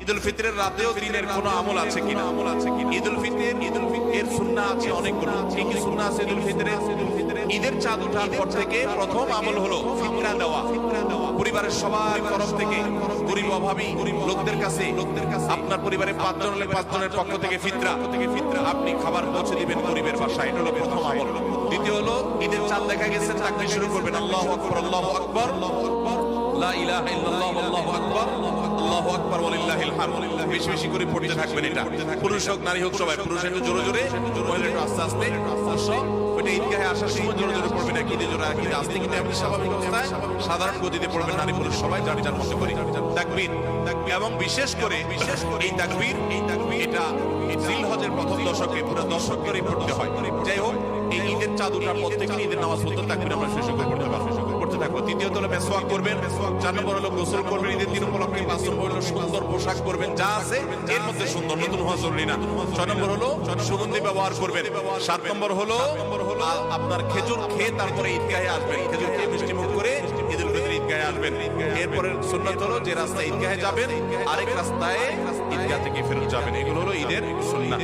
ঈদুল ফিতরের রাতেও দিনের কোনো আমল আছে কিনা? ঈদুল ফিতর এর সুন্নাহ আছে অনেকগুলো। কি কি সুন্নাহ আছে ঈদুল ফিতরের? ঈদের চাঁদ ওঠার পর থেকে প্রথম আমল হলো ফিতরা দেওয়া। পরিবারের সবার তরফ থেকে গরিব অভাবী লোকদের কাছে, আপনার পরিবারে 5 জন হলে 5 জনের পক্ষ থেকে ফিতরা আপনি খাবার পৌঁছে দিবেন গরিবের বাসায়। এটা হলো প্রথম আমল। দ্বিতীয় হলো ঈদের চাঁদ দেখা গেছে, তাকবীর শুরু করবেন, আল্লাহু আকবার, আল্লাহু আকবার, লা ইলাহা ইল্লাল্লাহ, আল্লাহু আকবার, আল্লাহু আকবার ওয়ালিল্লাহিল হামদ। বেশি বেশি করে পড়তে থাকবেন। এটা পুরুষ হোক নারী হোক সবাই, পুরুষ একটু জোরে জোরে, মহিলা একটু আস্তে আস্তে। ওইটা ঈদগাহে আসার সময় জোরে জোরে পড়বেন, ঈদে জোরে ঈদে আস্তে, কিন্তু আপনি স্বাভাবিক অবস্থায় সাধারণ গতিতে পড়বেন। নারী পুরুষ সবাই যার যার মতো করে তাকবীর। এবং বিশেষ করে এই তাকবীর এটা জিলহজের প্রথম দশকে পুরো দশক করে পড়তে হয়। যাই হোক, এই ঈদের চাঁদ ওঠার পর থেকে ঈদের নামাজ পড়তে তাকবীর আমরা শেষ করে পড়তে পারবো, পড়তে থাকবো। তৃতীয়ত হলো মেসওয়াক করবেন, 4 নম্বর হলো গোসল করবেন ঈদের দিন উপলক্ষে, 5 নম্বর হলো সুন্দর পোশাক করবেন, যা আছে এর মধ্যে সুন্দর, নতুন হওয়া জরুরি না। 6 নম্বর হলো সুগন্ধি ব্যবহার করবেন। 7 নম্বর হলো আপনার খেজুর খেয়ে তারপরে ঈদগাহে আসবেন, খেজুর খেয়ে মিষ্টি মুখ করে ঈদুল ফিতর ঈদগাহে আসবেন। এরপরে সুন্নাত হলো যে রাস্তায় ঈদগাহে যাবেন আরেক রাস্তায় ঈদগাহ থেকে ফেরত যাবেন। এগুলো হলো ঈদের সুন্নাহ।